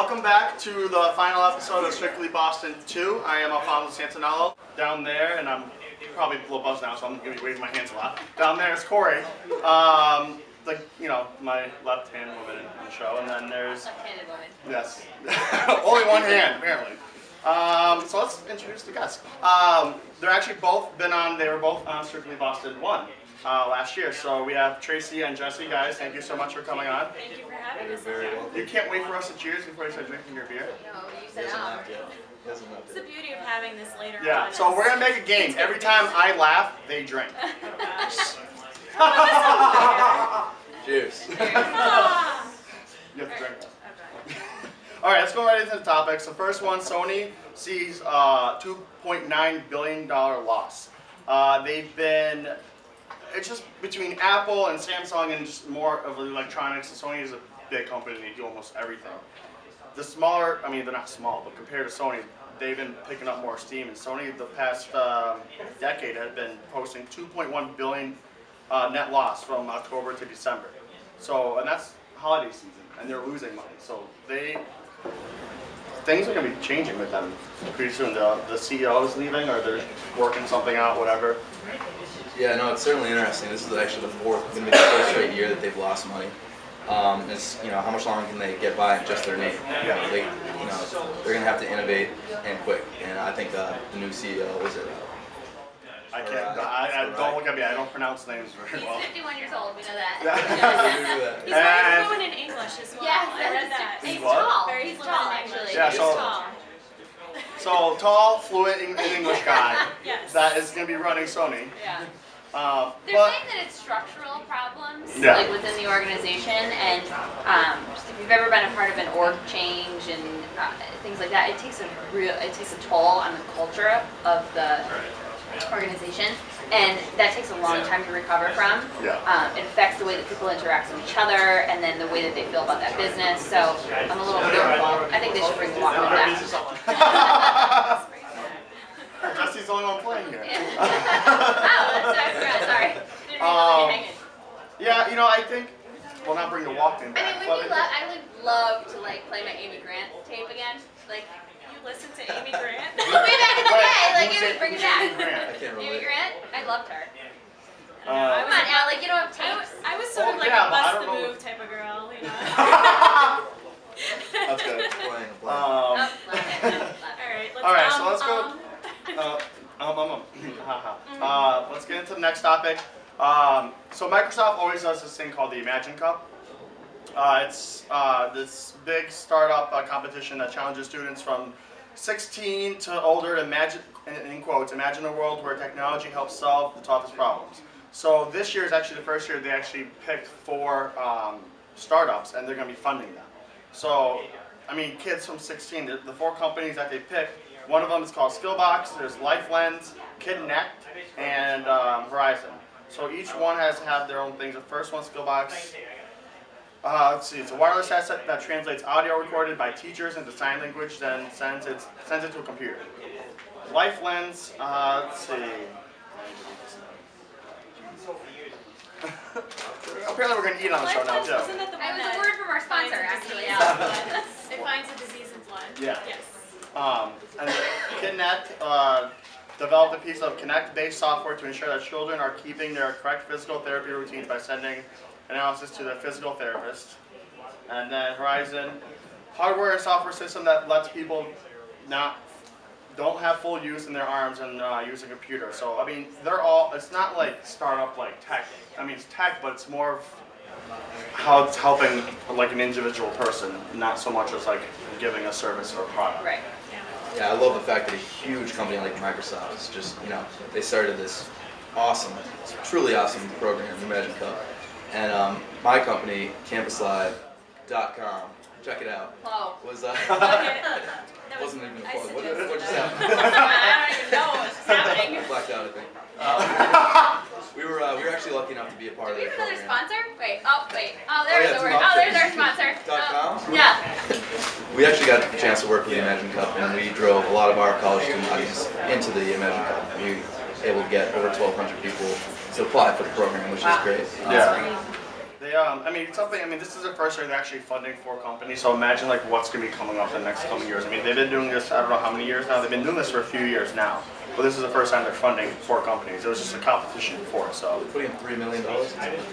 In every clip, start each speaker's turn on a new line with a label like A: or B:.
A: welcome back to the final episode of Strictly Boston 2. I am Alfonso Santinello. Down there, and I'm probably a little buzzed now, so I'm going to be waving my hands a lot. Down there is Corey, my left-hand woman in the show, and then there's...
B: Left-handed woman.
A: Yes. Only one hand, apparently. So let's introduce the guests. They're actually both been on, they were both on Strictly Boston 1 last year. So we have Tracy and Jesse, guys. Thank you so much for coming on.
B: Thank you for having us.
A: You can't wait for us to cheers before you start drinking your beer?
B: No, you said no.
C: It's the beauty of having this later on.
A: Yeah, so we're going to make a game. Every time I laugh, they drink.
C: Cheers.
A: You have to drink that. All right, let's go right into the topics. The first one, Sony sees $2.9 billion loss. It's just between Apple and Samsung and just more of electronics. And Sony is a big company and they do almost everything. The smaller, I mean, they're not small, but compared to Sony, they've been picking up more steam. And Sony, the past decade, had been posting $2.1 billion net loss from October to December. So, and that's holiday season, and they're losing money. So things are going to be changing with them pretty soon. The CEO is leaving, or they're working something out, whatever.
C: Yeah, no, it's certainly interesting. This is actually the fourth straight year that they've lost money. It's, how much longer can they get by in just their name?
A: Yeah.
C: They're going to have to innovate and quick. And I think the new CEO was it.
A: I can't. Don't look at me. I don't pronounce names very well.
B: He's 51 years old. We know that.
C: Yeah.
B: He's very fluent in English as well.
D: Yes,
B: I read that.
A: He's
B: tall.
D: He's tall, actually.
A: Yeah,
B: He's
A: so-
B: tall.
A: So tall, fluent English guy
B: Yes.
A: that is going to be running Sony.
B: Yeah.
D: They're saying that it's structural problems,
A: Yeah.
D: like within the organization, and just if you've ever been a part of an org change and things like that, it takes a toll on the culture of the organization, and that takes a long time to recover from.
A: Yeah.
D: It affects the way that people interact with each other, and then the way that they feel about that business. So I'm a little fearful. I think they should bring the Walkman back.
A: Jesse's the only one playing here.
D: Oh, that's what I forgot. Sorry. Didn't leave me hanging.
A: Yeah, I think, well, not bring the Walkman back.
D: I mean, I would love to play my Amy Grant tape again.
B: You listen to Amy Grant?
D: Way back in the day,
A: who's
D: it would bring it back.
C: I can't
D: Amy
C: relate.
D: Grant, I loved her.
B: I
D: Come on, Al, you don't have
B: I
D: tapes.
B: was sort of like
A: yeah,
B: a
A: but I
B: bust
A: don't
B: the
A: know.
B: move type of girl,
A: That's good.
D: Oh, love it.
B: All right,
A: so let's go. Let's get into the next topic. So Microsoft always does this thing called the Imagine Cup. It's this big startup competition that challenges students from 16 to older to imagine, in quotes, imagine a world where technology helps solve the toughest problems. So this year is actually the first year they actually picked 4 startups, and they're going to be funding them. So, I mean, kids from 16, the 4 companies that they picked, one of them is called Skillbox, there's LifeLens, Connect, and Horizon. So each one has to have their own things. The first one, Skillbox, let's see, it's a wireless headset that translates audio recorded by teachers into sign language, then sends it to a computer. LifeLens, let's see. Apparently we're going to eat on the show now, too.
B: Wasn't that the one
D: It was
B: that
D: a word from our
B: finds
D: sponsor,
B: a
D: actually.
B: disease in blood? It finds a disease in blood.
A: Yeah.
B: Yes.
A: And Connect developed a piece of Connect-based software to ensure that children are keeping their correct physical therapy routines by sending analysis to their physical therapist. And then Horizon, hardware and software system that lets people don't have full use in their arms and use a computer. So I mean, it's not like startup like tech. I mean, it's tech, but it's more of how it's helping like an individual person, not so much as like giving a service or a product.
D: Right.
C: Yeah, I love the fact that a huge company like Microsoft is just, they started this awesome, truly awesome program, the Imagine Cup. And my company, campuslive.com, check it out,
D: Whoa.
C: was,
B: That
C: wasn't even a
B: I
C: plug. What
B: suggested
C: just
B: that.
C: happened?
D: I don't even know what's happening.
C: I blacked out, I think. We were actually lucky enough to be a part
D: Do
C: of
D: we
C: their
D: have another
C: program.
D: sponsor? Wait. Oh, there's
C: yeah,
D: the word.
C: it's
D: Oh, there's our sponsor.
C: .com?
D: Yeah.
C: We actually got a chance to work with the Imagine Cup, and we drove a lot of our college student audience into the Imagine Cup. We were able to get over 1,200 people to apply for the program, which is great.
A: Yeah. They They, I mean, this is the first year they're actually funding for companies, so imagine like what's going to be coming up in the next coming years. I mean, they've been doing this, I don't know how many years now, they've been doing this for a few years now, but this is the first time they're funding for companies. It was just a competition before, so.
C: Putting in $3 million.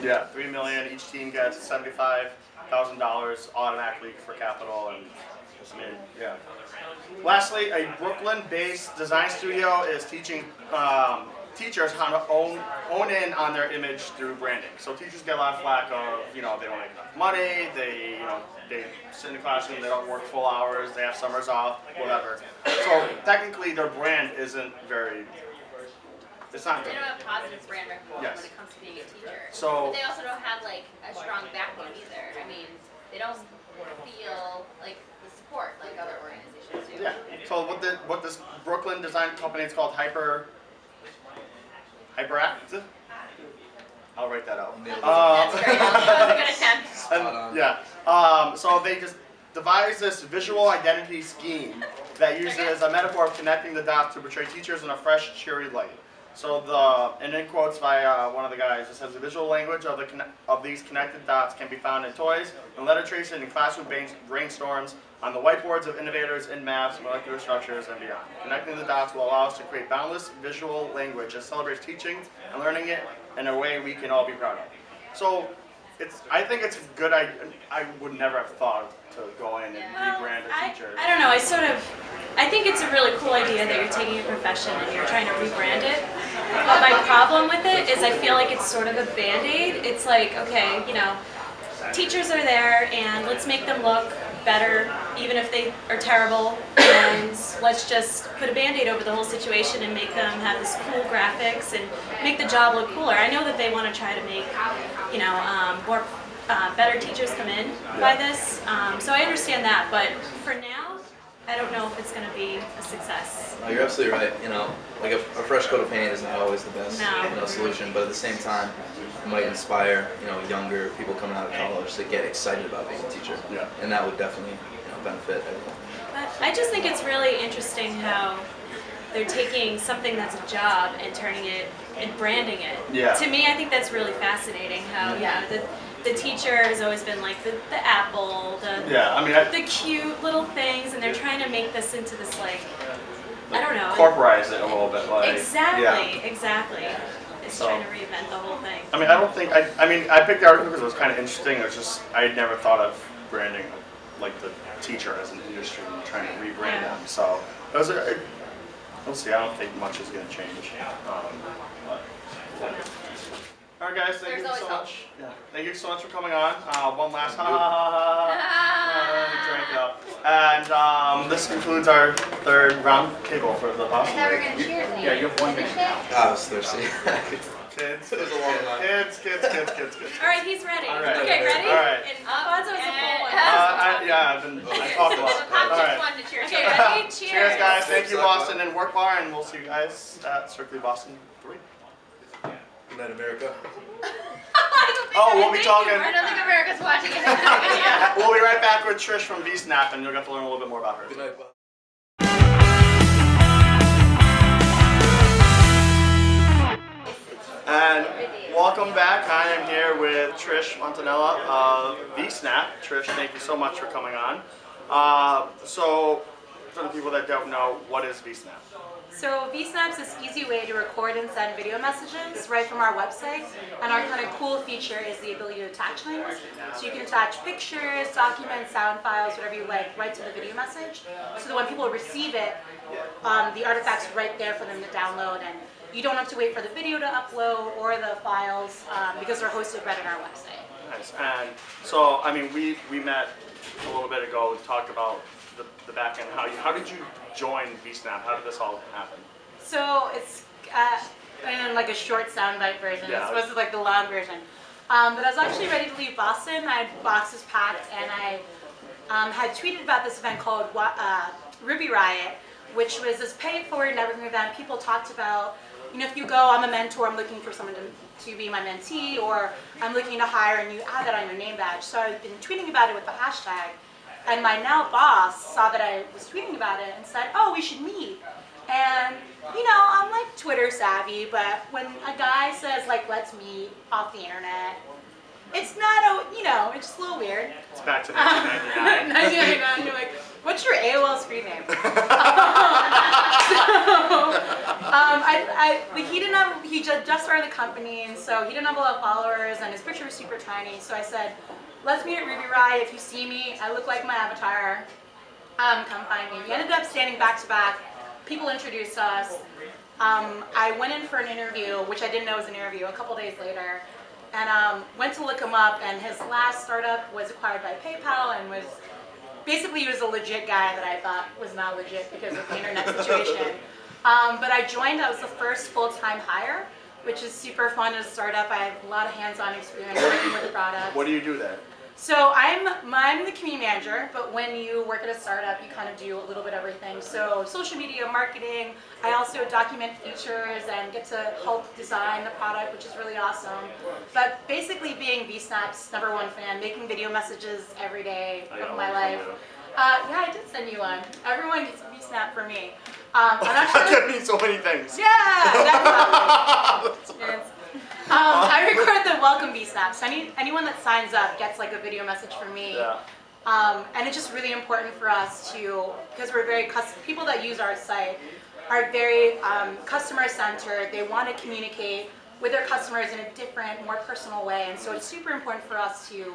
A: Yeah, $3 million, each team gets $75,000 automatically for capital, and I mean, yeah. Lastly, a Brooklyn-based design studio is teaching teachers how to own in on their image through branding. So teachers get a lot of flack of, they don't make enough money, they sit in the classroom, they don't work full hours, they have summers off, whatever. So technically their brand isn't very, it's not
D: They
A: good.
D: don't have positive brand recognition
A: Yes.
D: when it comes to being a teacher.
A: So-
D: But they also don't have like a strong backbone either. I mean, they don't feel like the support like other organizations do.
A: Yeah. So what this Brooklyn design company is called Hyperactive. I'll write that out.
D: That's great. That was a good attempt.
C: Spot on.
A: Yeah. So they just devised this visual identity scheme that uses a metaphor of connecting the dots to portray teachers in a fresh, cheery light. So and in quotes by one of the guys, it says the visual language of these connected dots can be found in toys and letter tracing and classroom brainstorms on the whiteboards of innovators in maths, molecular structures, and beyond. Connecting the dots will allow us to create boundless visual language that celebrates teaching and learning it in a way we can all be proud of. So I think it's a good idea. I would never have thought to go in and rebrand a teacher.
B: I don't know, I think it's a really cool idea that you're taking a profession and you're trying to rebrand it. But my problem with it is I feel like it's sort of a Band-Aid. It's like, okay, teachers are there and let's make them look better, even if they are terrible, and let's just put a Band-Aid over the whole situation and make them have this cool graphics and make the job look cooler. I know that they want to try to make, more better teachers come in by this, so I understand that, but for now, I don't know if it's going to be a success.
C: No, you're absolutely right. Like a fresh coat of paint is not always the best
B: No.
C: solution, but at the same time, it might inspire younger people coming out of college to get excited about being a teacher.
A: Yeah.
C: And that would definitely benefit everyone.
B: But I just think it's really interesting how they're taking something that's a job and turning it and branding it.
A: Yeah.
B: To me, I think that's really fascinating. How the teacher has always been like the apple, the cute little things, and they're trying to make this into this I don't know.
A: Corporize it a little bit, like
B: Exactly. It's
A: So-
B: trying to reinvent the whole thing.
A: I mean, I don't think I picked the article because it was kind of interesting. It was just I had never thought of branding like the teacher as an industry and trying to rebrand them. So it was we'll see. I don't think much is going to change. All right, guys. Thank
D: There's
A: you
D: always
A: so
D: hope.
A: much. Yeah. Thank you so much for coming on. One last drink up. And this concludes our third round table for the
D: I
A: Boston.
D: thought we were gonna cheers.
A: Yeah, you have one
D: Finish
A: thing.
D: it?
C: I was thirsty.
A: Kids.
C: It was a long line.
A: Kids.
B: All right, he's ready.
A: All right.
B: Okay, ready?
A: All right.
B: And Alfonso is a full one.
A: I talk a lot. All right.
D: One to cheers.
B: Okay, ready? Cheers.
A: Cheers, guys. Thank you, Boston and Work Bar, and we'll see you guys at Strictly Boston 3.
C: Good night, America.
A: We'll be talking.
D: I don't think America's watching it.
A: We'll be right back with Trish from Vsnap, and you'll get to learn a little bit more about her.
C: Good night, Bob.
A: And welcome back. I am here with Trish Montanella of Vsnap. Trish, thank you so much for coming on. So, for the people that don't know, what is Vsnap?
E: So Vsnap's this easy way to record and send video messages right from our website. And our kind of cool feature is the ability to attach things. So you can attach pictures, documents, sound files, whatever you like, right to the video message. So that when people receive it, the artifact's right there for them to download, and you don't have to wait for the video to upload or the files because they're hosted right on our website.
A: Nice. And so, I mean, we met a little bit ago and talked about the back end. How did you join Vsnap? How did this all happen?
E: So it's in like a short soundbite version.
A: Yeah.
E: It's supposed to be like the long version. But I was actually ready to leave Boston. I had boxes packed, and I had tweeted about this event called Ruby Riot, which was this pay-it-forward networking event. People talked about, if you go, I'm a mentor, I'm looking for someone to be my mentee, or I'm looking to hire, and you add that on your name badge. So I've been tweeting about it with the hashtag, and my now boss saw that I was tweeting about it and said, oh, we should meet. And, I'm like Twitter savvy, but when a guy says, like, let's meet off the internet, It's not a, you know, it's just a little weird.
A: It's back to 1999.
E: 1999, you're like, what's your AOL screen name? He just started the company, and so he didn't have a lot of followers, and his picture was super tiny. So I said, let's meet at Ruby Riot. If you see me, I look like my avatar. Come find me. We ended up standing back to back. People introduced us. I went in for an interview, which I didn't know was an interview, a couple days later, and went to look him up, and his last startup was acquired by PayPal, and was basically, he was a legit guy that I thought was not legit because of the internet situation. But I joined, I was the first full-time hire, which is super fun as a startup. I have a lot of hands-on experience working with the product.
A: What do you do there?
E: So I'm the community manager, but when you work at a startup, you kind of do a little bit of everything. So social media, marketing, I also document features and get to help design the product, which is really awesome. But basically being Vsnap's #1 fan, making video messages every day of my life. Yeah, I did send you one. Everyone gets Vsnap for me. I'm actually,
A: That means so many things.
E: yeah, that's yes. I record the welcome Vsnap, so anyone that signs up gets like a video message from me.
A: Yeah.
E: And it's just really important for us to, because we're very people that use our site are very customer centered. They want to communicate with their customers in a different, more personal way, and so it's super important for us to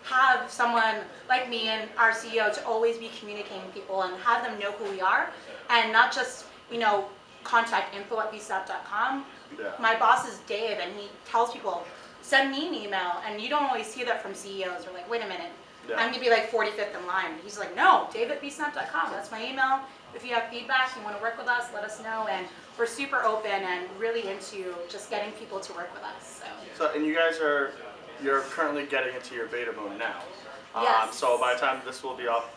E: have someone like me and our CEO to always be communicating with people and have them know who we are, and not just, you know, contact info@vsnap.com.
A: Yeah.
E: My boss is Dave, and he tells people, send me an email, and you don't always see that from CEOs. They're like, wait a minute,
A: Yeah.
E: I'm gonna be like 45th in line. He's like, no, Dave@vsnap.com, that's my email. If you have feedback, you want to work with us, let us know, and we're super open and really into just getting people to work with us.
A: So, and you guys you're currently getting into your beta mode now.
E: Yes.
A: So by the time this will be up,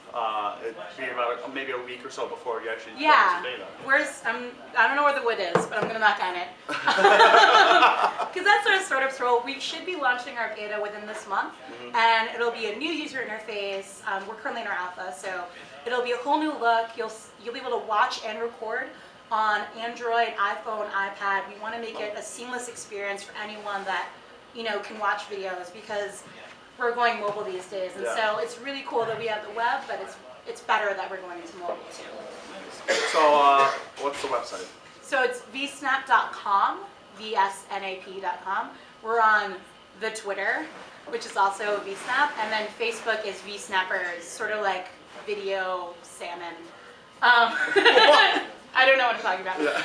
A: it'd be about maybe a week or so before you actually
E: Yeah,
A: get into beta.
E: I don't know where the wood is, but I'm gonna knock on it. Because that's our startups role. We should be launching our beta within this month, and it'll be a new user interface. We're currently in our alpha, so it'll be a whole new look. You'll be able to watch and record on Android, iPhone, iPad. We want to make it a seamless experience for anyone that, you know, can watch videos, because we're going mobile these days, and
A: Yeah.
E: so it's really cool that we have the web, but it's better that we're going into mobile too.
A: So what's the website?
E: So it's vsnap.com, vsnap.com. We're on the Twitter, which is also Vsnap, and then Facebook is Vsnappers, sort of like video salmon. I don't know what I'm talking about.
A: Yeah.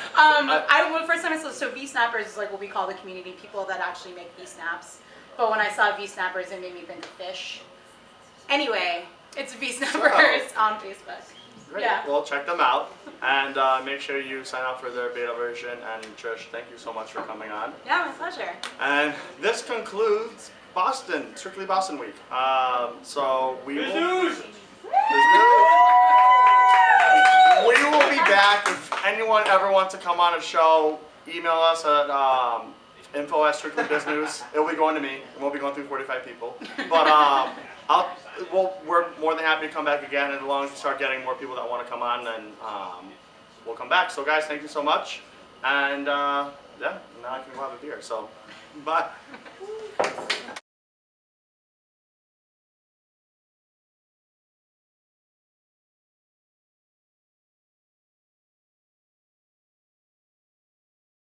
E: Well, first time I saw, so Vsnappers is like what we call the community, people that actually make Vsnaps. But when I saw Vsnappers, it made me think of fish. Anyway, it's Vsnappers on Facebook.
A: Great.
E: Yeah.
A: Well, check them out, and make sure you sign up for their beta version. And Trish, thank you so much for coming on.
E: Yeah, my pleasure.
A: And this concludes Boston, Strictly Boston Week. So we will... We will be back. If anyone ever wants to come on a show, email us at info@strictlybusiness. It'll be going to me. It won't be going through 45 people. But we're more than happy to come back again, and as long as we start getting more people that want to come on, then we'll come back. So guys, thank you so much. And yeah, now I can go have a beer. So bye.